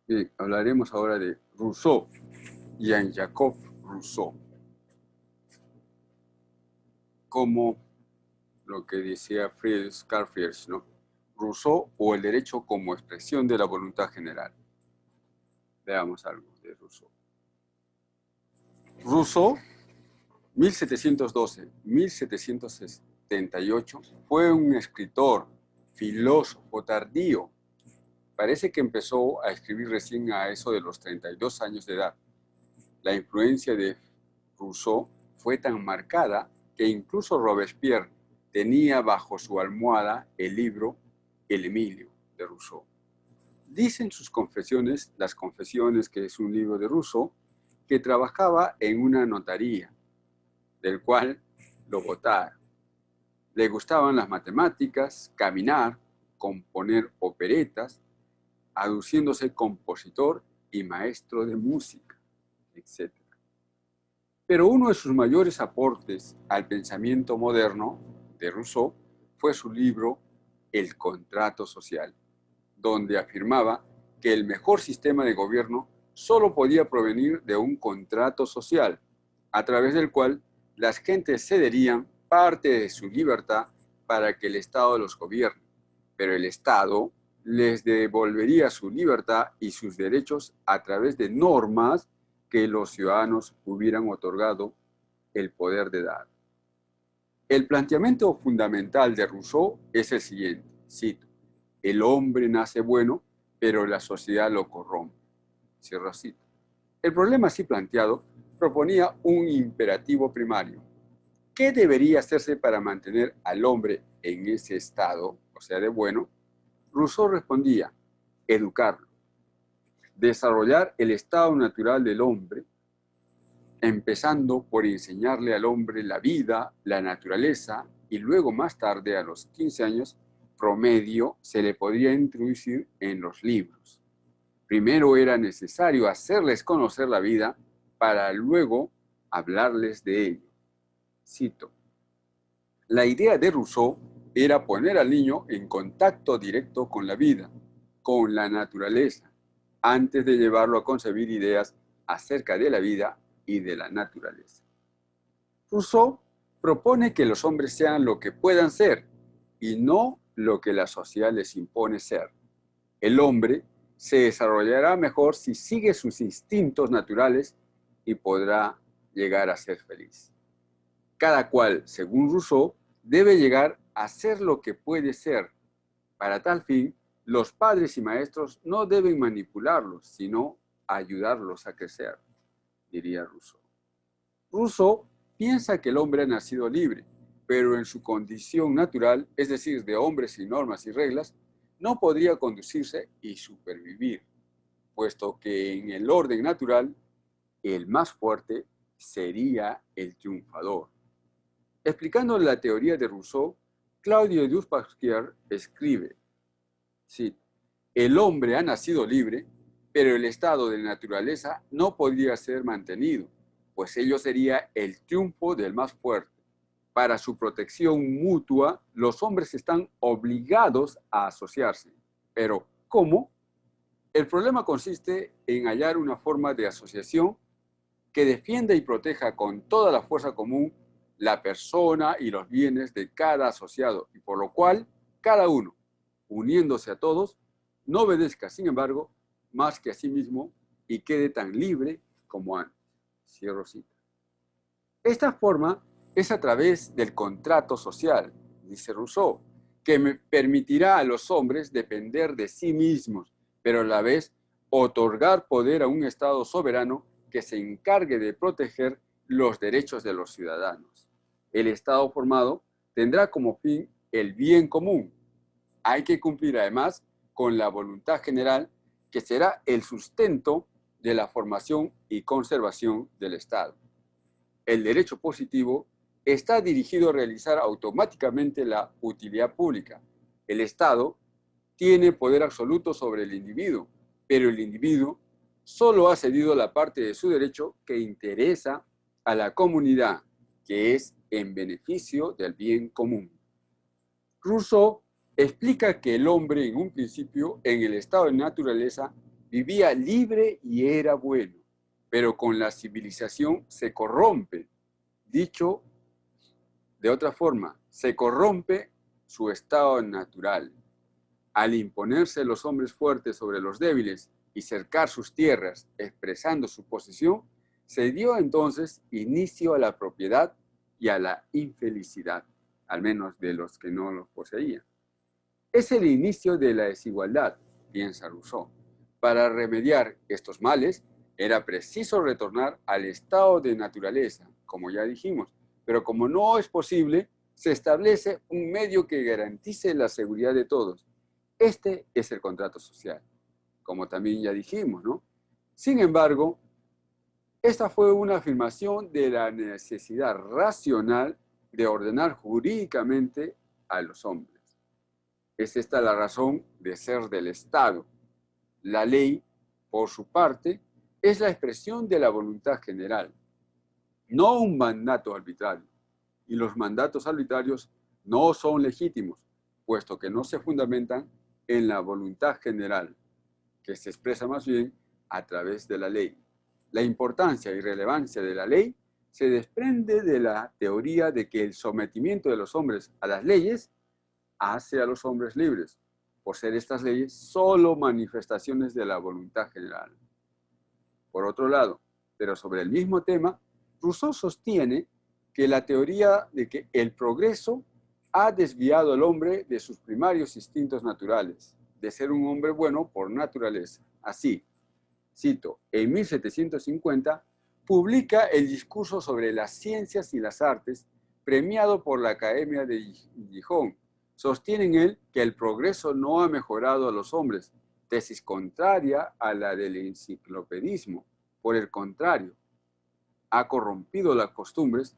Bien, hablaremos ahora de Rousseau, Jean-Jacques Rousseau, como lo que decía Karl Friedrich, ¿no? Rousseau o el derecho como expresión de la voluntad general. Veamos algo de Rousseau. Rousseau, 1712-1778, fue un escritor, filósofo tardío. Parece que empezó a escribir recién a eso de los 32 años de edad. La influencia de Rousseau fue tan marcada que incluso Robespierre tenía bajo su almohada el libro El Emilio de Rousseau. Dicen sus confesiones, las confesiones, que es un libro de Rousseau, que trabajaba en una notaría, del cual lo botaron. Le gustaban las matemáticas, caminar, componer operetas, aduciéndose compositor y maestro de música, etc. Pero uno de sus mayores aportes al pensamiento moderno de Rousseau fue su libro El contrato social, donde afirmaba que el mejor sistema de gobierno solo podía provenir de un contrato social, a través del cual las gentes cederían parte de su libertad para que el Estado los gobierne, pero el Estado les devolvería su libertad y sus derechos a través de normas que los ciudadanos hubieran otorgado el poder de dar. El planteamiento fundamental de Rousseau es el siguiente, cito: el hombre nace bueno, pero la sociedad lo corrompe. Cierro cita. El problema así planteado proponía un imperativo primario. ¿Qué debería hacerse para mantener al hombre en ese estado, o sea, de bueno? Rousseau respondía: educarlo, desarrollar el estado natural del hombre, empezando por enseñarle al hombre la vida, la naturaleza, y luego más tarde, a los 15 años promedio, se le podía introducir en los libros. Primero era necesario hacerles conocer la vida para luego hablarles de ello. Cito: la idea de Rousseau era poner al niño en contacto directo con la vida, con la naturaleza, antes de llevarlo a concebir ideas acerca de la vida y de la naturaleza. Rousseau propone que los hombres sean lo que puedan ser y no lo que la sociedad les impone ser. El hombre se desarrollará mejor si sigue sus instintos naturales y podrá llegar a ser feliz. Cada cual, según Rousseau, debe llegar a ser lo que puede ser. Para tal fin, los padres y maestros no deben manipularlos, sino ayudarlos a crecer, diría Rousseau. Rousseau piensa que el hombre ha nacido libre, pero en su condición natural, es decir, de hombre sin normas y reglas, no podría conducirse y supervivir, puesto que en el orden natural, el más fuerte sería el triunfador. Explicando la teoría de Rousseau, Claudio Dupas-Pasquier escribe, sí, el hombre ha nacido libre, pero el estado de naturaleza no podría ser mantenido, pues ello sería el triunfo del más fuerte. Para su protección mutua, los hombres están obligados a asociarse. Pero, ¿cómo? El problema consiste en hallar una forma de asociación que defienda y proteja con toda la fuerza común la persona y los bienes de cada asociado, y por lo cual cada uno, uniéndose a todos, no obedezca, sin embargo, más que a sí mismo y quede tan libre como antes. Cierro cita. Esta forma es a través del contrato social, dice Rousseau, que permitirá a los hombres depender de sí mismos, pero a la vez otorgar poder a un Estado soberano que se encargue de proteger los derechos de los ciudadanos. El Estado formado tendrá como fin el bien común. Hay que cumplir además con la voluntad general, que será el sustento de la formación y conservación del Estado. El derecho positivo está dirigido a realizar automáticamente la utilidad pública. El Estado tiene poder absoluto sobre el individuo, pero el individuo solo ha cedido la parte de su derecho que interesa a la comunidad, que es en beneficio del bien común. Rousseau explica que el hombre, en un principio, en el estado de naturaleza, vivía libre y era bueno, pero con la civilización se corrompe. Dicho de otra forma, se corrompe su estado natural. Al imponerse los hombres fuertes sobre los débiles y cercar sus tierras, expresando su posición, se dio entonces inicio a la propiedad y a la infelicidad, al menos de los que no los poseían. Es el inicio de la desigualdad, piensa Rousseau. Para remediar estos males, era preciso retornar al estado de naturaleza, como ya dijimos, pero como no es posible, se establece un medio que garantice la seguridad de todos. Este es el contrato social, como también ya dijimos, ¿no? Sin embargo, esta fue una afirmación de la necesidad racional de ordenar jurídicamente a los hombres. Es esta la razón de ser del Estado. La ley, por su parte, es la expresión de la voluntad general, no un mandato arbitrario. Y los mandatos arbitrarios no son legítimos, puesto que no se fundamentan en la voluntad general, que se expresa más bien a través de la ley. La importancia y relevancia de la ley se desprende de la teoría de que el sometimiento de los hombres a las leyes hace a los hombres libres, por ser estas leyes solo manifestaciones de la voluntad general. Por otro lado, pero sobre el mismo tema, Rousseau sostiene que la teoría de que el progreso ha desviado al hombre de sus primarios instintos naturales, de ser un hombre bueno por naturaleza. Así, cito, en 1750 publica el discurso sobre las ciencias y las artes, premiado por la Academia de Gijón. Sostiene en él que el progreso no ha mejorado a los hombres, tesis contraria a la del enciclopedismo. Por el contrario, ha corrompido las costumbres,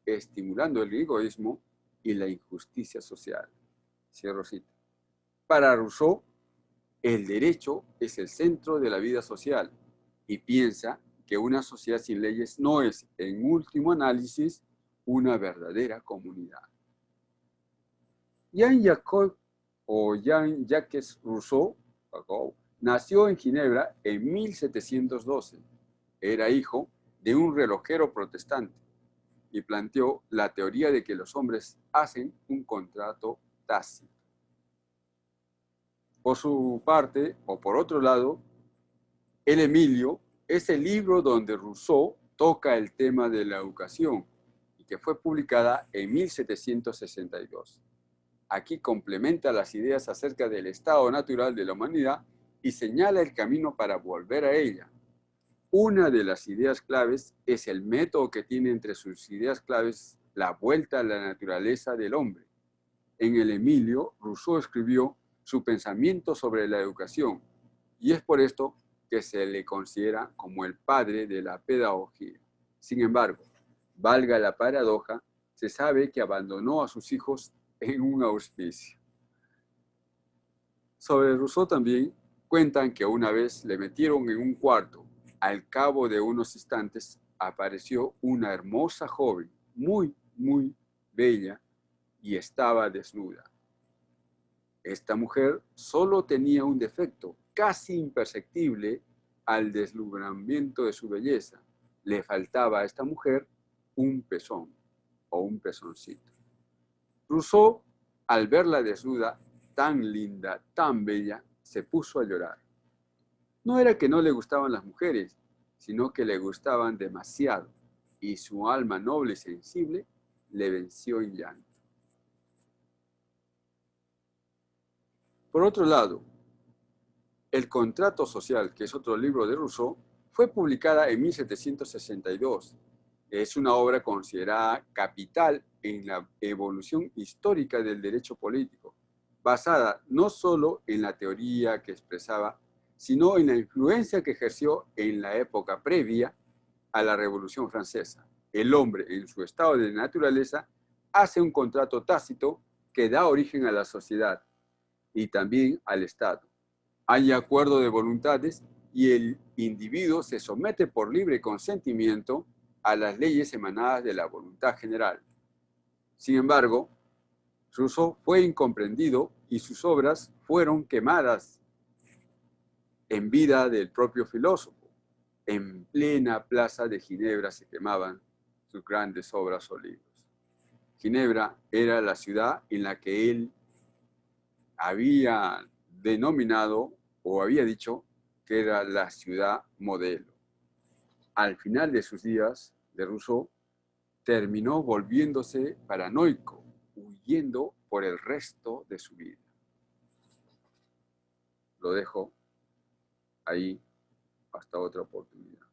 estimulando el egoísmo y la injusticia social. Cierro cita. Para Rousseau, el derecho es el centro de la vida social y piensa que una sociedad sin leyes no es, en último análisis, una verdadera comunidad. Jean-Jacques Rousseau nació en Ginebra en 1712. Era hijo de un relojero protestante y planteó la teoría de que los hombres hacen un contrato tácito. Por su parte, o por otro lado, El Emilio es el libro donde Rousseau toca el tema de la educación y que fue publicada en 1762. Aquí complementa las ideas acerca del estado natural de la humanidad y señala el camino para volver a ella. Una de las ideas claves es el método que tiene entre sus ideas claves la vuelta a la naturaleza del hombre. En El Emilio, Rousseau escribió su pensamiento sobre la educación y es por esto que se le considera como el padre de la pedagogía. Sin embargo, valga la paradoja, se sabe que abandonó a sus hijos en un hospicio. Sobre Rousseau también cuentan que una vez le metieron en un cuarto. Al cabo de unos instantes apareció una hermosa joven, muy, muy bella, y estaba desnuda. Esta mujer solo tenía un defecto casi imperceptible al deslumbramiento de su belleza. Le faltaba a esta mujer un pezón o un pezoncito. Rousseau, al verla desnuda, tan linda, tan bella, se puso a llorar. No era que no le gustaban las mujeres, sino que le gustaban demasiado, y su alma noble y sensible le venció en llanto. Por otro lado, El contrato social, que es otro libro de Rousseau, fue publicada en 1762. Es una obra considerada capital en la evolución histórica del derecho político, basada no solo en la teoría que expresaba, sino en la influencia que ejerció en la época previa a la Revolución Francesa. El hombre, en su estado de naturaleza, hace un contrato tácito que da origen a la sociedad y también al Estado. Hay acuerdo de voluntades y el individuo se somete por libre consentimiento a las leyes emanadas de la voluntad general. Sin embargo, Rousseau fue incomprendido y sus obras fueron quemadas. en vida del propio filósofo. En plena plaza de Ginebra se quemaban sus grandes obras o libros. Ginebra era la ciudad en la que él había denominado o había dicho que era la ciudad modelo. Al final de sus días de Rousseau, terminó volviéndose paranoico, huyendo por el resto de su vida. Lo dejo ahí hasta otra oportunidad.